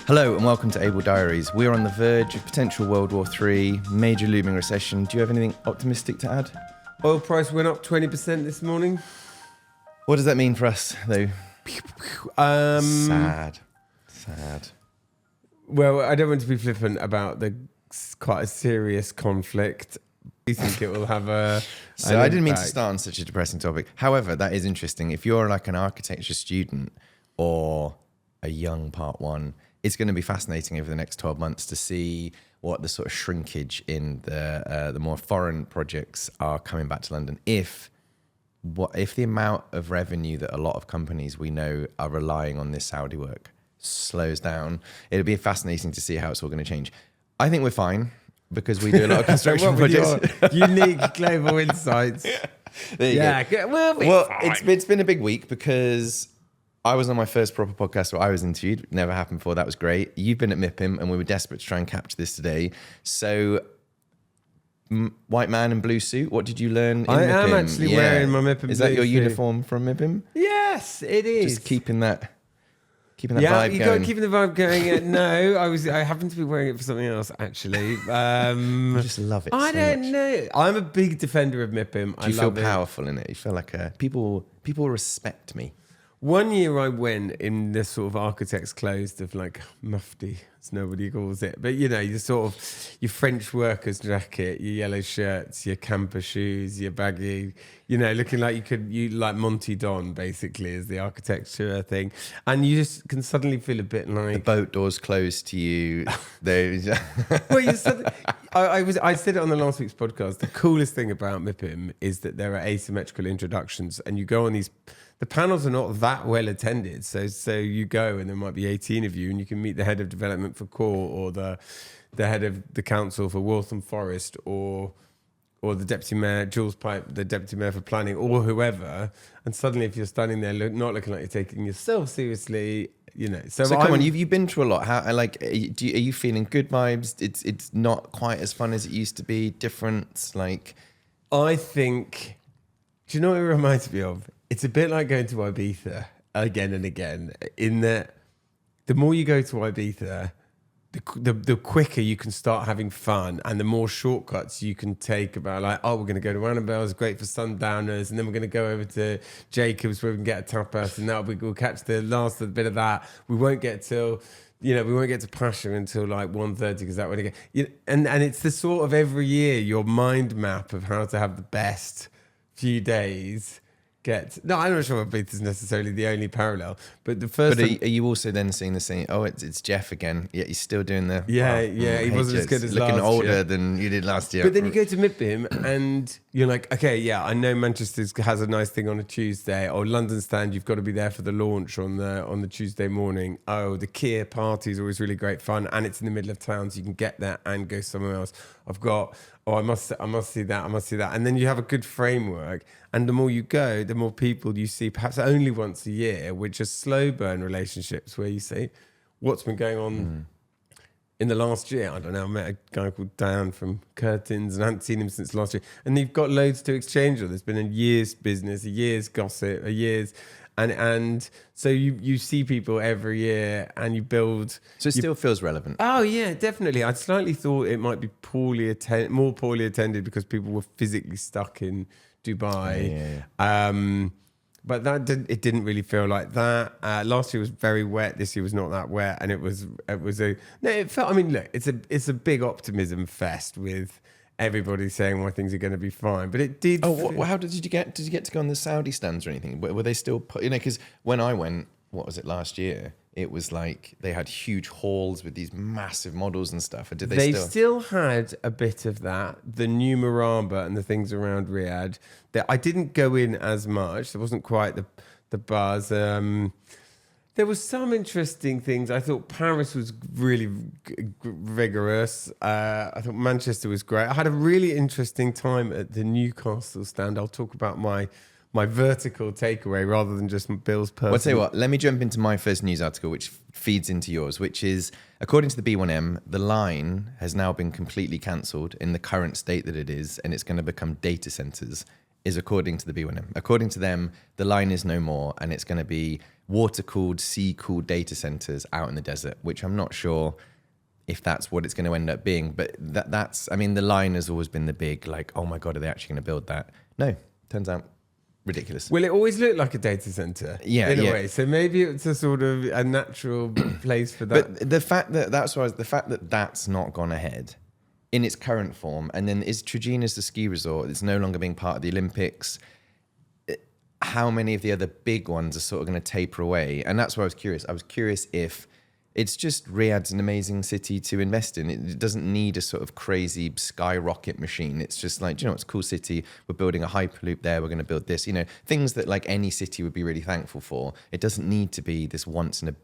Hello and welcome to Able Diaries. We are on the verge of potential World War III, major looming recession. Do you have anything optimistic to add? Oil price went up 20% this morning. What does that mean for us, though? Sad. Well, I don't want to be flippant about the quite a serious conflict. Do you think it will have a... So I didn't mean to start on such a depressing topic. However, that is interesting. If you're like an architecture student or a young part one, it's going to be fascinating over the next 12 months to see what the sort of shrinkage in the more foreign projects are coming back to London. If the amount of revenue that a lot of companies we know are relying on this Saudi work slows down, it'll be fascinating to see how it's all going to change. I think we're fine because we do a lot of construction projects. Unique global insights. There you go. Well, it's been a big week because I was on my first proper podcast where I was interviewed. Never happened before. That was great. You've been at MIPIM and we were desperate to try and capture this today. So, white man in blue suit, what did you learn in MIPIM? I am actually wearing my MIPIM Is that your uniform from MIPIM? Yes, it is. Just keeping that vibe you going. got keeping the vibe going. No, I happen to be wearing it for something else, actually. I just love it I don't know. I'm a big defender of MIPIM. Do you feel powerful in it? You feel like people respect me. One year I went in this sort of architect's clothes of like mufti, as nobody calls it. But you know, your sort of your French worker's jacket, your yellow shirts, your camper shoes, your baggy, you know, looking like you like Monty Don basically is the architecture thing. And you just can suddenly feel a bit like the boat doors closed to you. Well, I said it on the last week's podcast. The coolest thing about MIPIM is that there are asymmetrical introductions and you go on these. The panels are not that well attended, so you go and there might be 18 of you, and you can meet the head of development for Core, or the head of the council for Waltham Forest, or the deputy mayor Jules Pipe, the deputy mayor for planning, or whoever. And suddenly, if you're standing there not looking like you're taking yourself seriously, you know. So come on, you've been through a lot. How are you feeling good vibes? It's not quite as fun as it used to be. Different, like I think. Do you know what it reminds me of? It's a bit like going to Ibiza again and again, in that the more you go to Ibiza, the quicker you can start having fun and the more shortcuts you can take about like, oh, we're going to go to Annabelle's, great for sundowners, and then we're going to go over to Jacob's where we can get a tapas, and we'll catch the last bit of that. We won't get to Pasha until like 1:30 because that would get, and it's the sort of every year your mind map of how to have the best few days. No, I'm not sure Ibiza is necessarily the only parallel, but the first. But are you also then seeing the same? Oh, it's Jeff again. Yeah, he's still doing the. Yeah, he wasn't as good as last year. Looking older than you did last year. But then you go to MIPIM and you're like, okay, yeah, I know Manchester has a nice thing on a Tuesday, or London stand, you've got to be there for the launch on the Tuesday morning. Oh, the Kia party is always really great fun, and it's in the middle of town, so you can get there and go somewhere else. I must see that. And then you have a good framework. And the more you go, the more people you see, perhaps only once a year, which are slow burn relationships where you say, what's been going on in the last year? I don't know. I met a guy called Dan from Curtains and I hadn't seen him since last year. And you've got loads to exchange with. There's been a year's business, a year's gossip, a year's... And so you see people every year and you build... So it still feels relevant. Oh, yeah, definitely. I slightly thought it might be more poorly attended because people were physically stuck in Dubai. Yeah. But it didn't really feel like that. Last year was very wet. This year was not that wet. And it's a big optimism fest with... everybody saying why things are going to be fine, but it did. How did you get to go on the Saudi stands or anything? Were they still because when I went, what was it last year? It was like they had huge halls with these massive models and stuff. Or did they still had a bit of that, the new Maraba and the things around Riyadh. That I didn't go in as much. There wasn't quite the buzz. There was some interesting things. I thought Paris was really vigorous. I thought Manchester was great. I had a really interesting time at the Newcastle stand. I'll talk about my vertical takeaway rather than just Bill's personal. I'll tell you what, let me jump into my first news article, which feeds into yours, which is, according to the B1M, the line has now been completely cancelled in the current state that it is, and it's going to become data centres is according to the B1M. According to them, the line is no more, and it's going to be water-cooled, sea-cooled data centers out in the desert, which I'm not sure if that's what it's going to end up being. But that's, I mean, the line has always been the big, like, oh my God, are they actually going to build that? No, turns out ridiculous. Well, it always looked like a data center in a way. So maybe it's a sort of a natural place for that. But the fact that that's not gone ahead in its current form, and then is Trojana's the ski resort? It's no longer being part of the Olympics. How many of the other big ones are sort of going to taper away? And that's why I was curious. I was curious if it's just Riyadh's an amazing city to invest in. It doesn't need a sort of crazy skyrocket machine. It's just like, do you know, it's a cool city. We're building a hyperloop there. We're going to build this, you know, things that like any city would be really thankful for. It doesn't need to be this once in a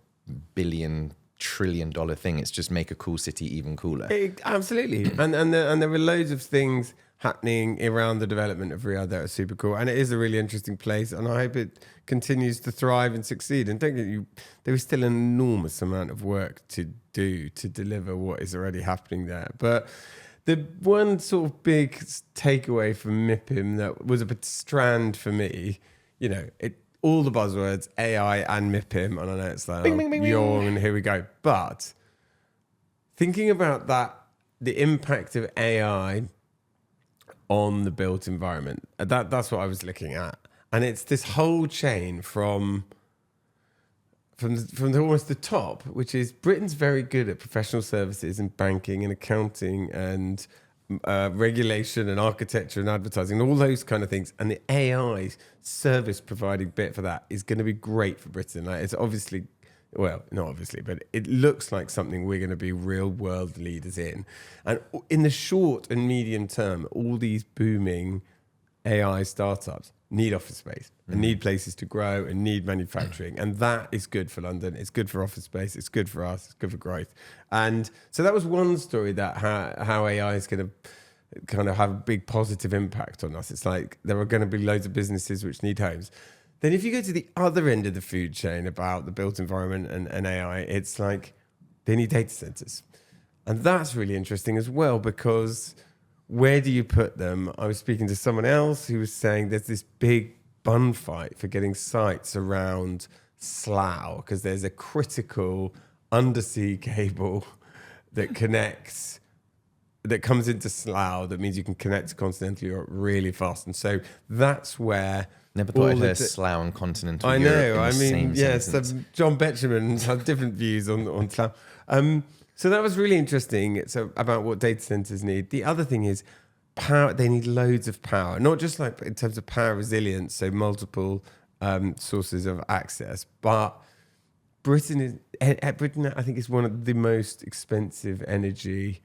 billion trillion dollar thing. It's just make a cool city even cooler. Absolutely. And there were loads of things happening around the development of Riyadh that are super cool. And it is a really interesting place. And I hope it continues to thrive and succeed. And don't get you, there is still an enormous amount of work to do to deliver what is already happening there. But the one sort of big takeaway from MIPIM that was a bit strand for me, you know, all the buzzwords, AI and MIPIM, and I know it's like, yawn, and here we go. But thinking about that, the impact of AI on the built environment, that's what I was looking at. And it's this whole chain from almost the top, which is Britain's very good at professional services and banking and accounting and regulation and architecture and advertising and all those kind of things. And the AI service providing bit for that is going to be great for Britain. Like, it's obviously, well, not obviously, but it looks like something we're going to be real world leaders in. And in the short and medium term, all these booming AI startups need office space and need places to grow and need manufacturing. And that is good for London. It's good for office space. It's good for us. It's good for growth. And so that was one story, that how AI is going to kind of have a big positive impact on us. It's like there are going to be loads of businesses which need homes. Then if you go to the other end of the food chain about the built environment and AI, it's like they need data centers. And that's really interesting as well, because where do you put them? I was speaking to someone else who was saying there's this big bun fight for getting sites around Slough because there's a critical undersea cable that comes into Slough that means you can connect to continental Europe really fast. And so that's where... Never thought I'd heard Slough and continental I Europe. know. In the same yes, sentence. John Betjeman had different views on Slough. So that was really interesting. It's about what data centers need. The other thing is power. They need loads of power, not just like in terms of power resilience, so multiple sources of access. But Britain, I think, is one of the most expensive energy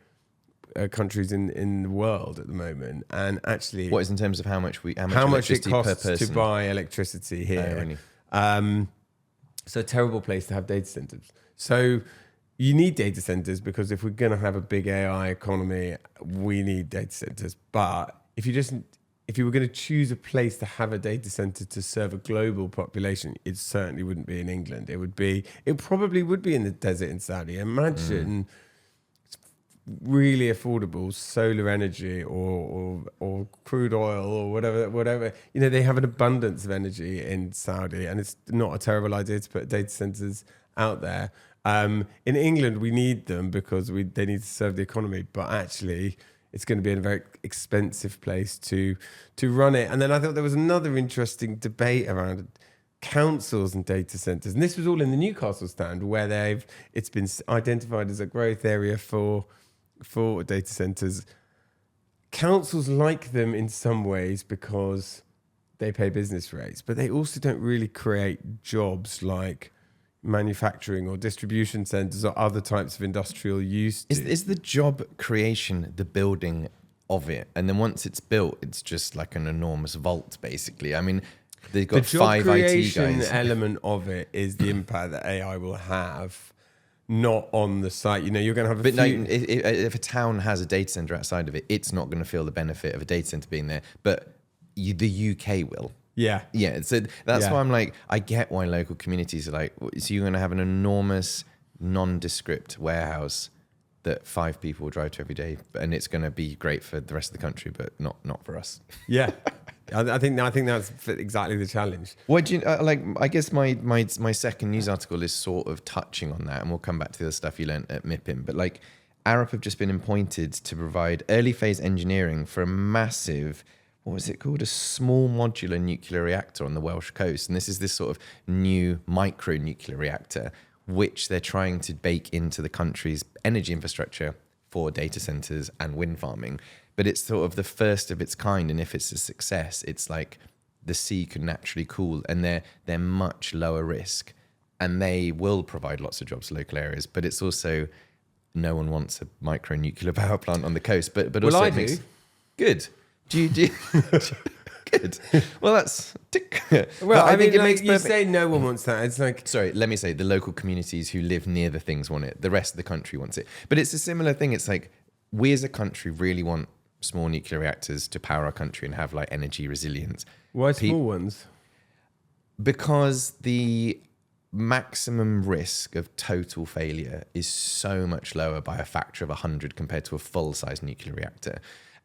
countries in the world at the moment. And actually, What is in terms of how much it electricity per costs person? to buy electricity here. Really? So a terrible place to have data centers. So you need data centers because if we're going to have a big AI economy, we need data centers. But if you were going to choose a place to have a data center to serve a global population, it certainly wouldn't be in England. It probably would be in the desert in Saudi. Imagine really affordable solar energy or crude oil or whatever. You know, they have an abundance of energy in Saudi, and it's not a terrible idea to put data centers out there. In England, we need them because they need to serve the economy, but actually it's going to be in a very expensive place to run it. And then I thought there was another interesting debate around councils and data centers. And this was all in the Newcastle stand where it's been identified as a growth area for data centers. Councils like them in some ways because they pay business rates, but they also don't really create jobs like manufacturing or distribution centers or other types of industrial use. Is the job creation the building of it? And then once it's built, it's just like an enormous vault, basically. I mean, they've got the 5 job IT creation guys. element of it is the impact that AI will have, not on the site. You know, you're going to have But if a town has a data center outside of it, it's not going to feel the benefit of a data center being there. But the UK will. Yeah. Yeah. So that's why I'm like, I get why local communities are like, so you're going to have an enormous nondescript warehouse that 5 people will drive to every day, and it's going to be great for the rest of the country, but not for us. Yeah. I think that's exactly the challenge. What do you like? I guess my second news article is sort of touching on that, and we'll come back to the stuff you learnt at MIPIM. But like, Arup have just been appointed to provide early phase engineering for a massive, what was it called? A small modular nuclear reactor on the Welsh coast, and this is this sort of new micro nuclear reactor, which they're trying to bake into the country's energy infrastructure for data centers and wind farming. But it's sort of the first of its kind, and if it's a success, it's like the sea can naturally cool, and they're much lower risk, and they will provide lots of jobs to local areas. But it's also, no one wants a micro nuclear power plant on the coast. But Well, also I it makes do. Good. Do you good? Well, that's Well, but I mean, it like, makes you perfect. say no one wants that. It's like, Sorry, let me say the local communities who live near the things want it. The rest of the country wants it. But it's a similar thing. It's like we as a country really want small nuclear reactors to power our country and have like energy resilience. why small ones? Because the maximum risk of total failure is so much lower by a factor of 100 compared to a full-size nuclear reactor.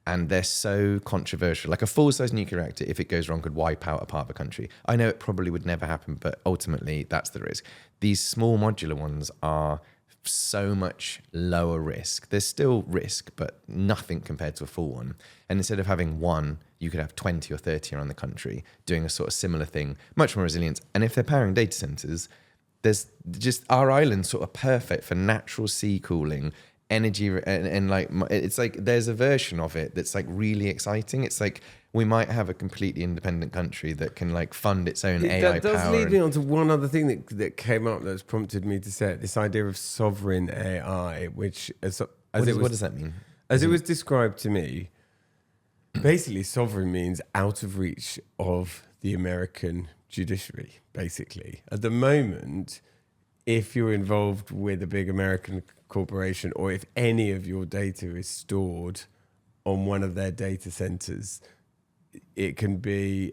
And they're so controversial. Like a full-size nuclear reactor, if it goes wrong, could wipe out a part of a country. I know it probably would never happen, but ultimately that's the risk. These small modular ones are so much lower risk. There's still risk, but nothing compared to a full one. And instead of having one, you could have 20 or 30 around the country doing a sort of similar thing, much more resilience. And if they're powering data centers, there's just our island's sort of perfect for natural sea cooling, energy, and like, it's like there's a version of it that's like really exciting. It's like we might have a completely independent country that can like fund its own AI That does power. lead me on to one other thing that came up that's prompted me to say it, this idea of sovereign AI, which What does that mean? as it was described to me, basically sovereign means out of reach of the American judiciary, basically. At the moment, if you're involved with a big American corporation, or if any of your data is stored on one of their data centers, it can be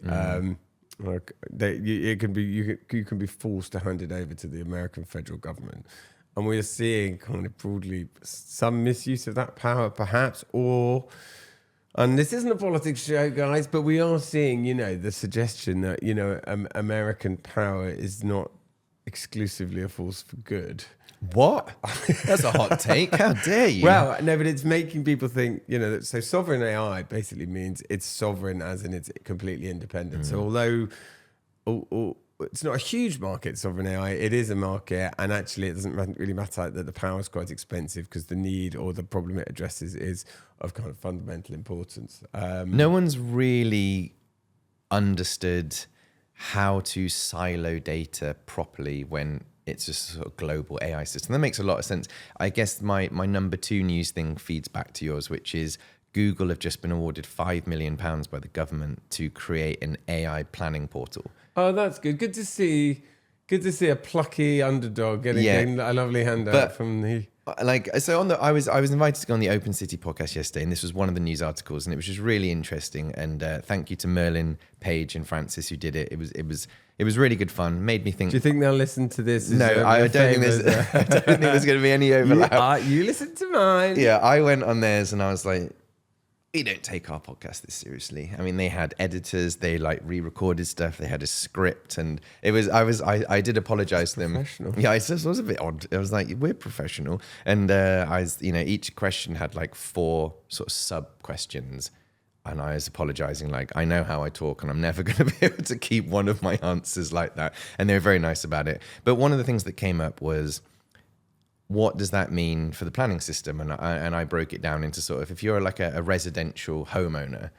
you can be forced to hand it over to the American federal government. And we're seeing kind of broadly some misuse of that power, perhaps, and this isn't a politics show, guys, but we are seeing, the suggestion that, American power is not exclusively a force for good. What? That's a hot take. How dare you? Well, no, but it's making people think, so sovereign AI basically means it's sovereign as in it's completely independent. So although it's not a huge market, sovereign AI, it is a market. And actually it doesn't really matter that the power is quite expensive because the need or the problem it addresses is of kind of fundamental importance. No one's really understood how to silo data properly when it's just a sort of global AI system. That makes a lot of sense. I guess my number two news thing feeds back to yours, which is Google have just been awarded £5 million by the government to create an AI planning portal. Oh, that's good. Good to see a plucky underdog getting a lovely handout from the... I was invited to go on the Open City podcast yesterday, and this was one of the news articles, and it was just really interesting. And thank you to Merlin, Paige, and Francis who did it. It was really good fun. Made me think. Do you think they'll listen to this? No, I don't think there's going to be any overlap. You listen to mine. Yeah, I went on theirs and I was like, we don't take our podcast this seriously. I mean, they had editors, they like re-recorded stuff, they had a script, and I did apologize to them. Professional. Yeah, it was a bit odd. I was like, we're professional. And each question had like 4 sort of sub questions. And I was apologizing, like, I know how I talk and I'm never going to be able to keep one of my answers like that. And they were very nice about it. But one of the things that came up was, what does that mean for the planning system? And I broke it down into sort of, if you're like a residential homeowner,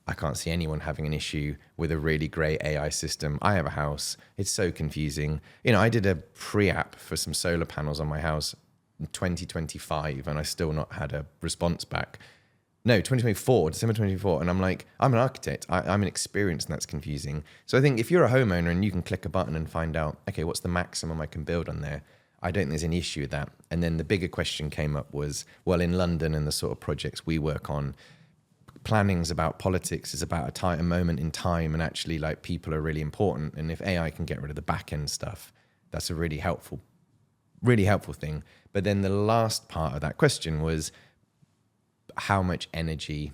I can't see anyone having an issue with a really great AI system. I have a house. It's so confusing. I did a pre-app for some solar panels on my house in 2025 and I still not had a response back. No, 2024, December 2024. And I'm like, I'm an architect. I'm inexperienced and that's confusing. So I think if you're a homeowner and you can click a button and find out, okay, what's the maximum I can build on there? I don't think there's any issue with that. And then the bigger question came up was, well, in London and the sort of projects we work on, planning's about politics, is about a moment in time, and actually like people are really important. And if AI can get rid of the back end stuff, that's a really helpful thing. But then the last part of that question was, how much energy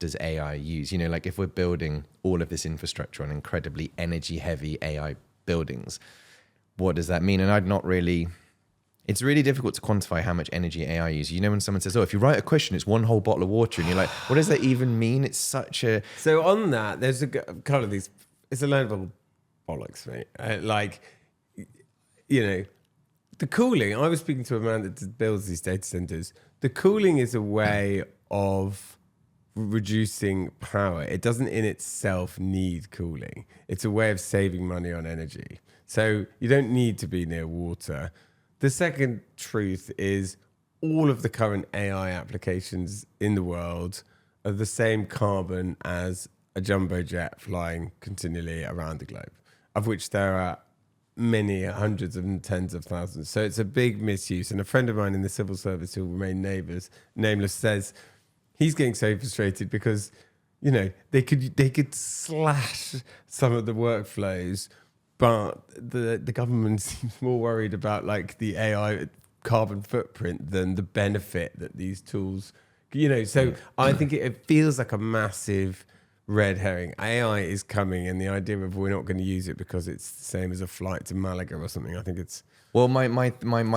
does AI use? You know, like if we're building all of this infrastructure on incredibly energy heavy AI buildings, what does that mean? And it's really difficult to quantify how much energy AI uses. You know, when someone says, oh, if you write a question, it's one whole bottle of water. And you're like, what does that even mean? It's such a... So on that, there's a couple of these, it's a load of old bollocks, mate. The cooling, I was speaking to a man that builds these data centers. The cooling is a way of reducing power. It doesn't in itself need cooling. It's a way of saving money on energy. So you don't need to be near water. The second truth is all of the current AI applications in the world are the same carbon as a jumbo jet flying continually around the globe, of which there are many hundreds and tens of thousands. So it's a big misuse. And a friend of mine in the civil service who will remain nameless says he's getting so frustrated because, you know, they could slash some of the workflows, but the government seems more worried about like the AI carbon footprint than the benefit that these tools, you know. So I think it feels like a massive red herring. AI is coming, and the idea of we're not going to use it because it's the same as a flight to Malaga or something. I think it's... Well, my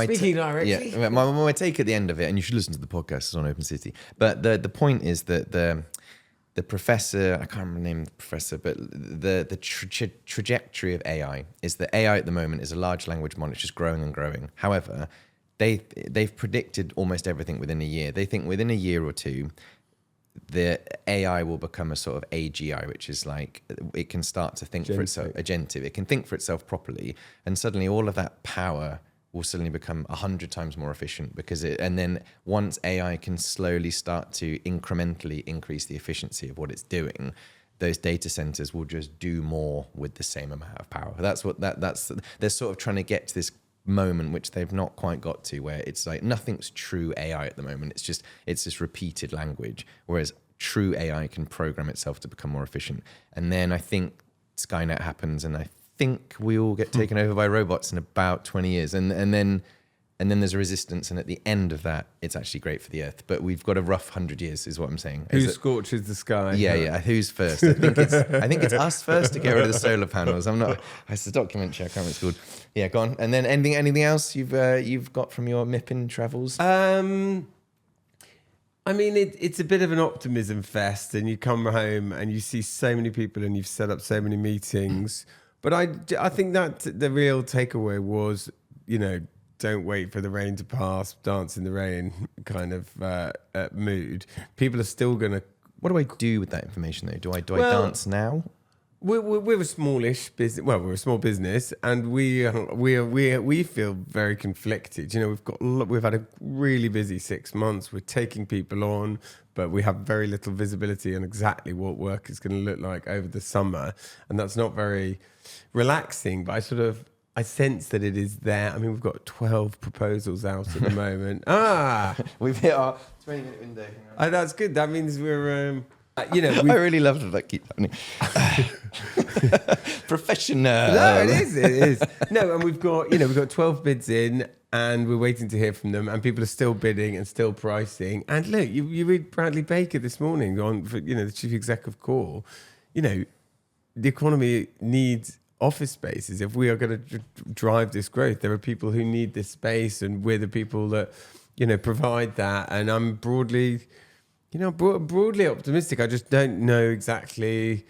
Speaking directly. Yeah, my take at the end of it, and you should listen to the podcast, it's on Open City. But the point is that the professor, I can't remember the name of the professor, but the trajectory of AI is that AI at the moment is a large language model, it's just growing and growing. However, they've predicted almost everything within a year. They think within a year or two, the AI will become a sort of AGI, which is like it can start to think for itself, agentive. It can think for itself properly, and suddenly all of that power will suddenly become 100 times more efficient and then once AI can slowly start to incrementally increase the efficiency of what it's doing, those data centers will just do more with the same amount of power. That's they're sort of trying to get to this moment which they've not quite got to, where it's like nothing's true AI at the moment. It's this repeated language, whereas true AI can program itself to become more efficient. And then I think Skynet happens, and I think we all get taken over by robots in about 20 years. And then there's a resistance, and at the end of that, it's actually great for the Earth. But we've got a rough 100 years, is what I'm saying. Who scorches the sky? Yeah. Who's first? I think it's us first to get rid of the solar panels. It's a documentary. I can't remember what it's called. Yeah, go on. And then anything else you've got from your MIPIM travels? I mean, it's a bit of an optimism fest, and you come home and you see so many people, and you've set up so many meetings. But I think that the real takeaway was, you know, don't wait for the rain to pass, dance in the rain kind of mood. People are still going to... What do I do with that information, though? Do I dance now? We're a smallish business. Well, we're a small business, and we feel very conflicted. You know, we've had a really busy 6 months. We're taking people on, but we have very little visibility on exactly what work is going to look like over the summer, and that's not very relaxing. But I sense that it is there. I mean, we've got 12 proposals out at the moment. We've hit our 20-minute window. That's good. That means we're... I really love that keep happening. Professional. No, it is. No, and we've got 12 bids in, and we're waiting to hear from them, and people are still bidding and still pricing. And look, you read Bradley Baker this morning on the chief executive call. You know, the economy needs office spaces. If we are going to drive this growth, there are people who need this space, and we're the people that, you know, provide that. And I'm broadly optimistic. I just don't know exactly.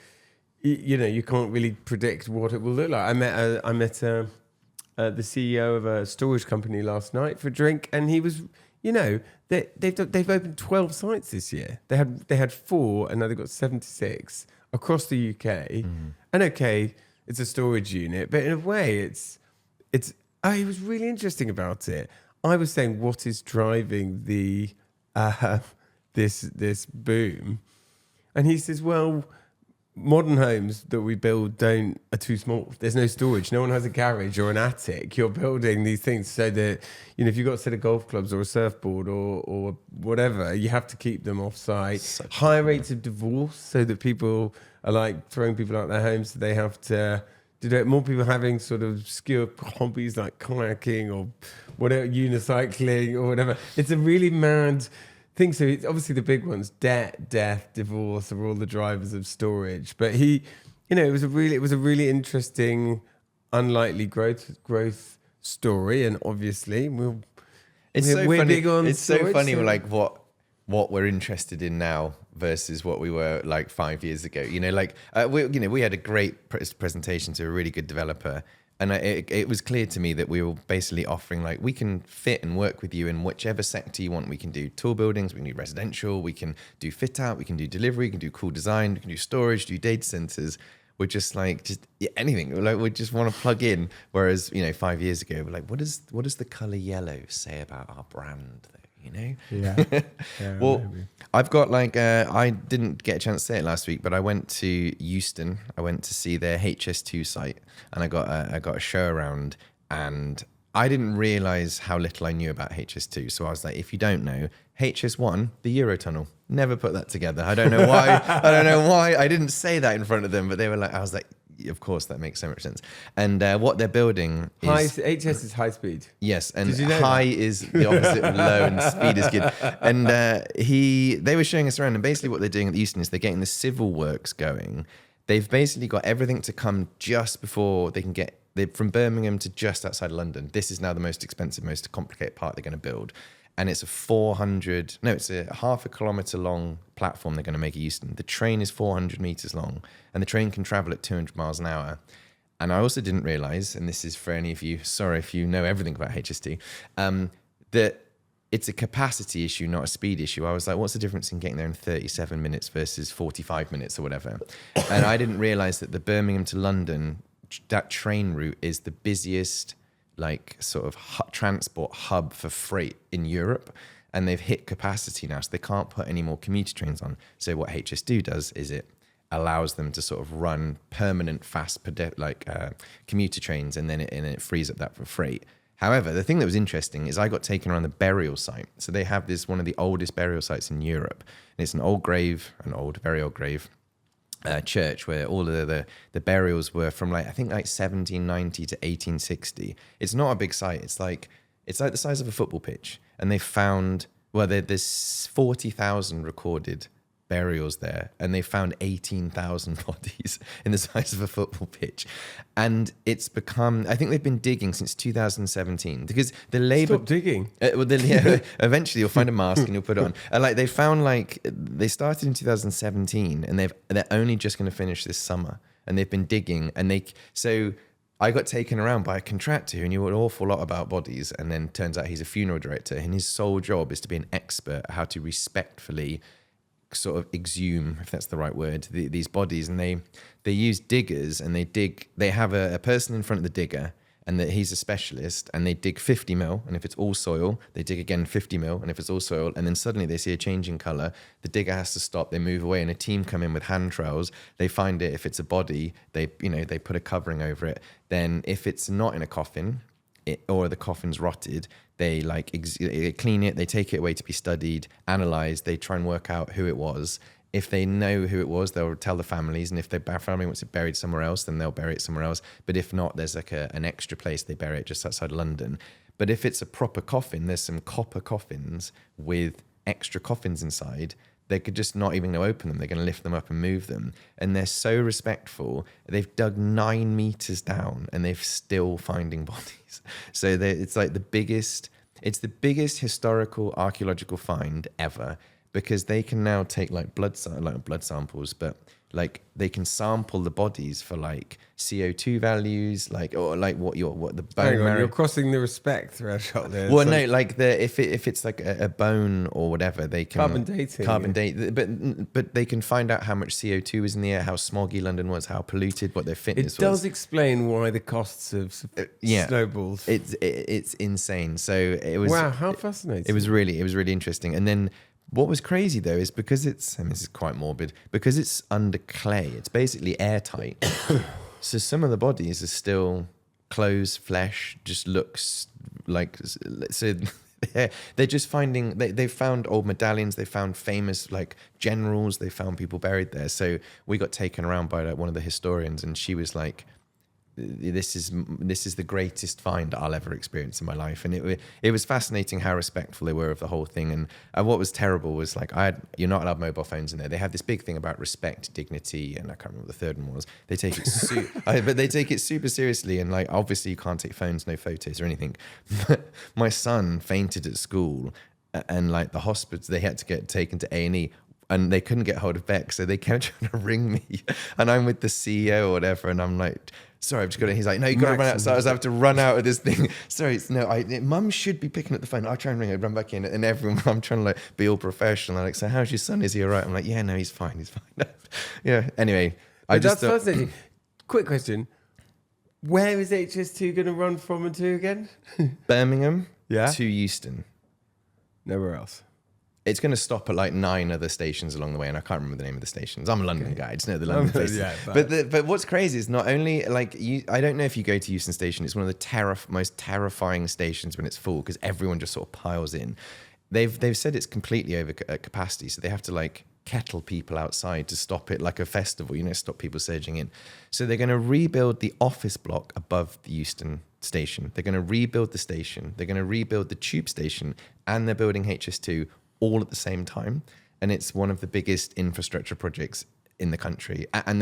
You know, you can't really predict what it will look like. I met the CEO of a storage company last night for a drink, and he was, you know, they've opened 12 sites this year. They had 4, and now they've got 76 across the UK. And okay, it's a storage unit, but in a way, it was really interesting about it. I was saying, what is driving the this boom? And he says, well, modern homes that we build are too small. There's no storage. No one has a garage or an attic. You're building these things so that, you know, if you've got a set of golf clubs or a surfboard or whatever, you have to keep them off site. Higher rates of divorce, so that people are like throwing people out their homes, so they have to do it. More people having sort of obscure hobbies like kayaking or whatever, unicycling or whatever. It's a really mad think so. It's obviously the big ones: debt, death, divorce are all the drivers of storage. But he, it was a really interesting, unlikely growth story, and obviously we're funny. big on It's storage, so funny, like what we're interested in now versus what we were like 5 years ago. We had a great presentation to a really good developer. And it was clear to me that we were basically offering, like, we can fit and work with you in whichever sector you want. We can do tall buildings, we can do residential, we can do fit out, we can do delivery, we can do cool design, we can do storage, do data centers. We're just anything. Like, we just want to plug in. Whereas, 5 years ago, we're like, what does the color yellow say about our brand, though? Yeah. Well, maybe. I've got I didn't get a chance to say it last week, but I went to Euston. I went to see their HS2 site, and I got a show around, and I didn't realize how little I knew about HS2. So I was like, if you don't know, HS1, the Eurotunnel. Never put that together. I don't know why. I didn't say that in front of them, but they were like, I was like, of course, that makes so much sense. And what they're building is... HS is high speed. Yes, and Did you know high is the opposite of low, and speed is good. And they were showing us around, and basically what they're doing at the Euston is they're getting the civil works going. They've basically got everything to come just before they can get... from Birmingham to just outside London. This is now the most expensive, most complicated part they're going to build. And it's it's a half a kilometre long platform they're going to make at Euston. The train is 400 metres long, and the train can travel at 200 miles an hour. And I also didn't realise, and this is for any of you, sorry if you know everything about HS2, that it's a capacity issue, not a speed issue. I was like, what's the difference in getting there in 37 minutes versus 45 minutes or whatever? And I didn't realise that the Birmingham to London, that train route is the busiest sort of transport hub for freight in Europe, and they've hit capacity now, so they can't put any more commuter trains on. So what HS2 does is it allows them to sort of run permanent fast commuter trains, and then it frees up that for freight. However, the thing that was interesting is I got taken around the burial site. So they have one of the oldest burial sites in Europe, and it's very old grave. Church where all of the burials were from I think 1790 to 1860. It's not a big site. It's like the size of a football pitch, and they found there's 40,000 recorded burials there, and they found 18,000 bodies in the size of a football pitch. And it's become, I think they've been digging since 2017 because the Labour... Stop digging. Eventually you'll find a mask and you'll put it on. And they found they started in 2017, and they're only just going to finish this summer, and they've been digging, and so I got taken around by a contractor who knew an awful lot about bodies, and then turns out he's a funeral director, and his sole job is to be an expert at how to respectfully sort of exhume, if that's the right word, these bodies. And they use diggers, and they have a person in front of the digger, and that he's a specialist, and they dig 50 mil, and if it's all soil, they dig again 50 mil, and if it's all soil, and then suddenly they see a change in colour, the digger has to stop, they move away, and a team come in with hand trowels, they find it. If it's a body, they put a covering over it. Then if it's not in a coffin, or the coffin's rotted, they clean it, they take it away to be studied, analysed, they try and work out who it was. If they know who it was, they'll tell the families, and if their family wants it buried somewhere else, then they'll bury it somewhere else. But if not, there's an extra place they bury it just outside London. But if it's a proper coffin, there's some copper coffins with extra coffins inside. They could just not even open them. They're going to lift them up and move them. And they're so respectful. They've dug 9 meters down, and they're still finding bodies. So it's the biggest historical archaeological find ever, because they can now take blood samples, but they can sample the bodies for CO2 values, what the bone Hang on, marrow. you're crossing the respect threshold there. Well, no, if it's a bone or whatever, they can carbon date, but they can find out how much CO2 is in the air, how smoggy London was, how polluted, what their fitness was. It does explain why the costs have snowballed. It's insane. So it was how fascinating. It was really interesting. And then what was crazy though is because this is quite morbid, because it's under clay, it's basically airtight. So some of the bodies are still clothes, flesh, just looks so they're just finding, they found old medallions, they found famous generals, they found people buried there. So we got taken around by one of the historians, and she was like, this is the greatest find I'll ever experience in my life. And it was fascinating how respectful they were of the whole thing. And what was terrible was like you're not allowed mobile phones in there. They have this big thing about respect, dignity, and I can't remember what the third one was. They take it but they take it super seriously. And like obviously you can't take phones, no photos or anything. But my son fainted at school, and like the hospital, they had to get taken to A&E. And they couldn't get hold of Beck, so they kept trying to ring me. And I'm with the CEO or whatever, and I'm like, sorry, I've just got it. He's like, no, you got to run out. So I have to run out of this thing. Sorry, Mum should be picking up the phone. I'll try and ring her, run back in. And everyone, I'm trying to like be all professional. I'm like, so how's your son? Is he all right? I'm like, yeah, no, he's fine. He's fine. Yeah, anyway. That's fascinating. Quick question. Where is HS2 going to run from and to again? Birmingham to Euston. Nowhere else. It's going to stop at like 9 other stations along the way, and I can't remember the name of the stations. I'm a London guy. I just know the London stations. But what's crazy is not only like I don't know if you go to Euston Station. It's one of the most terrifying stations when it's full because everyone just sort of piles in. They've said it's completely over capacity, so they have to like kettle people outside to stop it like a festival. Stop people surging in. So they're going to rebuild the office block above the Euston Station. They're going to rebuild the station. They're going to rebuild the tube station, and they're building HS2. All at the same time, and it's one of the biggest infrastructure projects in the country. And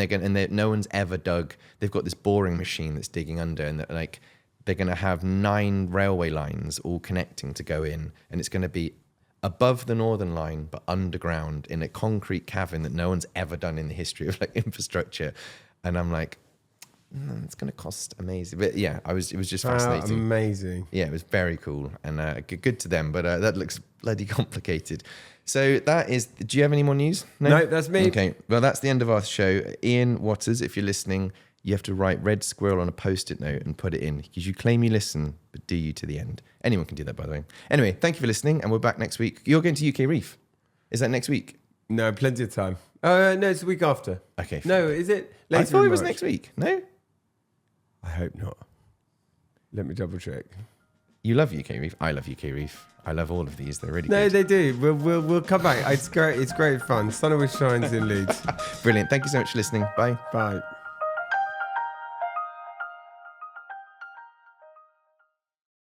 no one's ever dug. They've got this boring machine that's digging under, and they're going to have 9 railway lines all connecting to go in, and it's going to be above the Northern Line but underground in a concrete cavern that no one's ever done in the history of like infrastructure. And I'm like, it's going to cost amazing. But yeah, it was just fascinating. Amazing. Yeah, it was very cool and good to them. But that looks bloody complicated. So that is. Do you have any more news? No, that's me. Okay. Well, that's the end of our show. Ian Watters, if you're listening, you have to write red squirrel on a post-it note and put it in because you claim you listen, but do you to the end? Anyone can do that, by the way. Anyway, thank you for listening, and we're back next week. You're going to UK Reef. Is that next week? No, plenty of time. No, it's the week after. Okay. No, is it? I thought it was next week. No. I hope not. Let me double check. You love UK Reef. I love UK Reef. I love all of these. They're really good. No, they do. We'll come back. It's great. It's great fun. Sun always shines in Leeds. Brilliant. Thank you so much for listening. Bye. Bye.